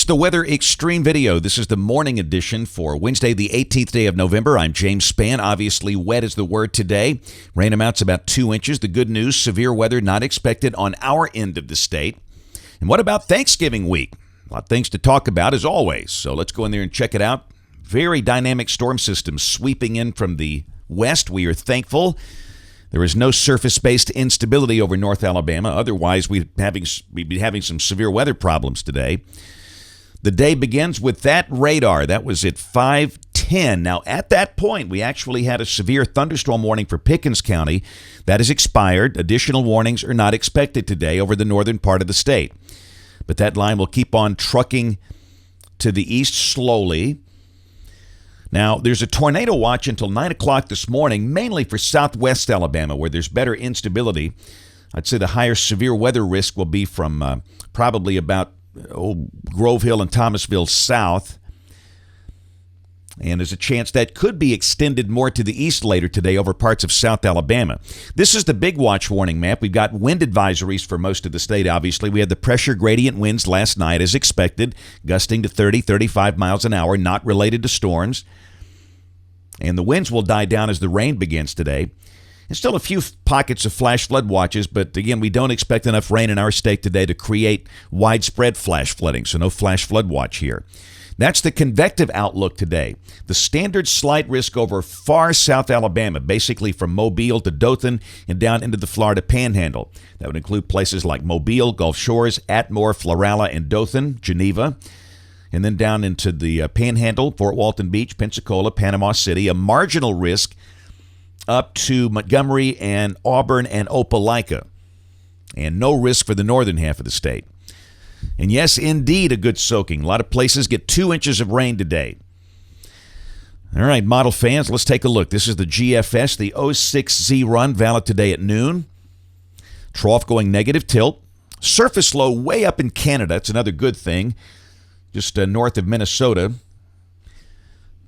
It's the Weather Xtreme video. This is the morning edition for Wednesday, the 18th day of November. I'm James Spann. Obviously, wet is the word today. Rain amounts about 2 inches. The good news, severe weather not expected on our end of the state. And what about Thanksgiving week? A lot of things to talk about, as always. So let's go in there and check it out. Very dynamic storm system sweeping in from the west. We are thankful there is no surface-based instability over North Alabama. Otherwise, we'd be having some severe weather problems today. The day begins with that radar. That was at 5:10. Now, at that point, we actually had a severe thunderstorm warning for Pickens County. That has expired. Additional warnings are not expected today over the northern part of the state. But that line will keep on trucking to the east slowly. Now, there's a tornado watch until 9 o'clock this morning, mainly for southwest Alabama, where there's better instability. I'd say the higher severe weather risk will be from probably about Grove Hill and Thomasville south. And there's a chance that could be extended more to the east later today over parts of South Alabama. This is the big watch warning map. We've got wind advisories for most of the state, obviously. We had the pressure gradient winds last night, as expected, gusting to 30, 35 miles an hour, not related to storms. And the winds will die down as the rain begins today. And still a few pockets of flash flood watches, but again, we don't expect enough rain in our state today to create widespread flash flooding, so no flash flood watch here. That's the convective outlook today. The standard slight risk over far South Alabama, basically from Mobile to Dothan and down into the Florida Panhandle. That would include places like Mobile, Gulf Shores, Atmore, Florala, and Dothan, Geneva. And then down into the Panhandle, Fort Walton Beach, Pensacola, Panama City. A marginal risk up to Montgomery and Auburn and Opelika. And no risk for the northern half of the state. And yes, indeed, a good soaking. A lot of places get 2 inches of rain today. All right, model fans, let's take a look. This is the GFS, the 06Z run, valid today at noon. Trough going negative tilt. Surface low way up in Canada. It's another good thing. Just north of Minnesota.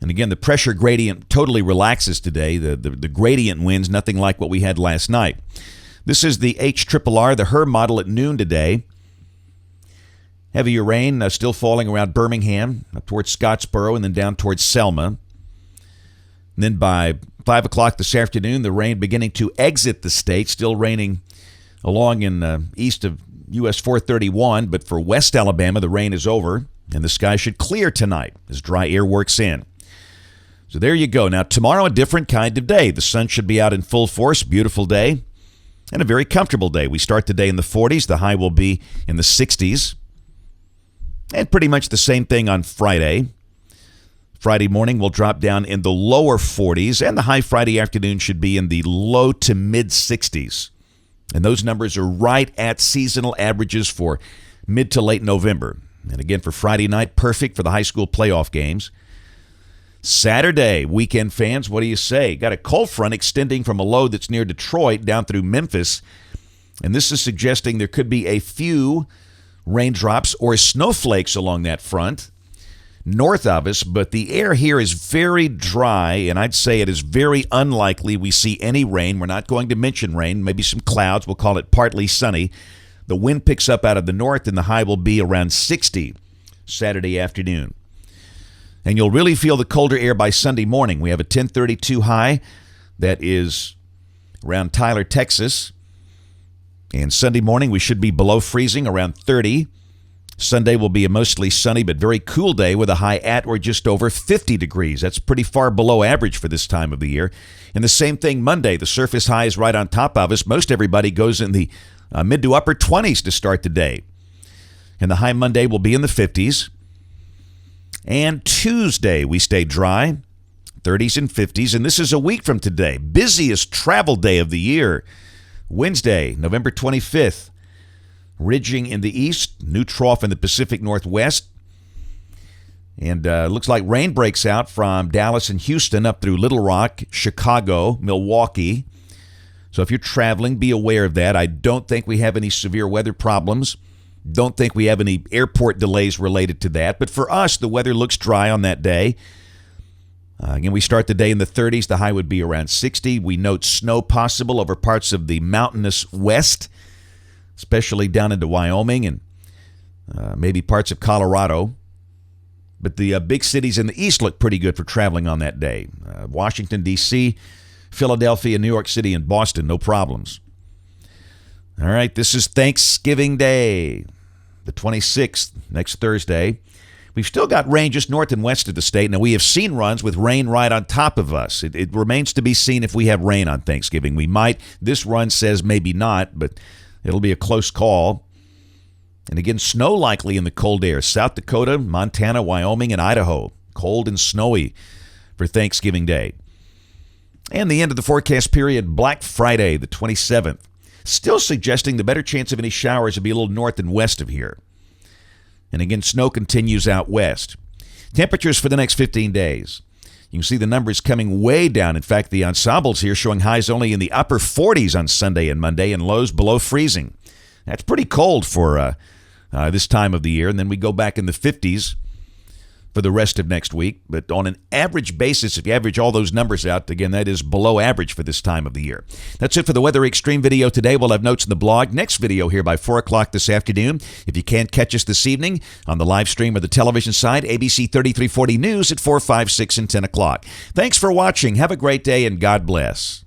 And again, the pressure gradient totally relaxes today. The gradient winds, nothing like what we had last night. This is the HRRR, the HER model at noon today. Heavier rain still falling around Birmingham, up towards Scottsboro, and then down towards Selma. And then by 5 o'clock this afternoon, the rain beginning to exit the state, still raining along in east of U.S. 431. But for West Alabama, the rain is over, and the sky should clear tonight as dry air works in. So there you go. Now, tomorrow, a different kind of day. The sun should be out in full force. Beautiful day and a very comfortable day. We start the day in the 40s. The high will be in the 60s. And pretty much the same thing on Friday. Friday morning will drop down in the lower 40s, and the high Friday afternoon should be in the low to mid 60s. And those numbers are right at seasonal averages for mid to late November. And again, for Friday night, perfect for the high school playoff games. Saturday, weekend fans, what do you say? Got a cold front extending from a low that's near Detroit down through Memphis. And this is suggesting there could be a few raindrops or snowflakes along that front north of us, but the air here is very dry, and I'd say it is very unlikely we see any rain. We're not going to mention rain, maybe some clouds. We'll call it partly sunny. The wind picks up out of the north, and the high will be around 60 Saturday afternoon. And you'll really feel the colder air by Sunday morning. We have a 1032 high that is around Tyler, Texas. And Sunday morning, we should be below freezing, around 30. Sunday will be a mostly sunny but very cool day with a high at or just over 50 degrees. That's pretty far below average for this time of the year. And the same thing Monday. The surface high is right on top of us. Most everybody goes in the mid to upper 20s to start the day. And the high Monday will be in the 50s. And Tuesday, we stay dry, 30s and 50s. And this is a week from today. Busiest travel day of the year. Wednesday, November 25th, ridging in the east, new trough in the Pacific Northwest. And looks like rain breaks out from Dallas and Houston up through Little Rock, Chicago, Milwaukee. So if you're traveling, be aware of that. I don't think we have any severe weather problems. Don't think we have any airport delays related to that. But for us, the weather looks dry on that day. Again, we start the day in the 30s. The high would be around 60. We note snow possible over parts of the mountainous west, especially down into Wyoming and maybe parts of Colorado. But the big cities in the east look pretty good for traveling on that day. Washington, D.C., Philadelphia, New York City, and Boston, no problems. All right, this is Thanksgiving Day, the 26th, next Thursday. We've still got rain just north and west of the state. Now, we have seen runs with rain right on top of us. It remains to be seen if we have rain on Thanksgiving. We might. This run says maybe not, but it'll be a close call. And again, snow likely in the cold air. South Dakota, Montana, Wyoming, and Idaho. Cold and snowy for Thanksgiving Day. And the end of the forecast period, Black Friday, the 27th. Still suggesting the better chance of any showers would be a little north and west of here. And again, snow continues out west. Temperatures for the next 15 days. You can see the numbers coming way down. In fact, the ensembles here showing highs only in the upper 40s on Sunday and Monday and lows below freezing. That's pretty cold for this time of the year. And then we go back in the 50s for the rest of next week. But on an average basis, if you average all those numbers out, again, that is below average for this time of the year. That's it for the Weather Xtreme video today. We'll have notes in the blog. Next video here by 4 o'clock this afternoon. If you can't catch us this evening on the live stream or the television side, ABC 3340 News at 4, 5, 6, and 10 o'clock. Thanks for watching. Have a great day, and God bless.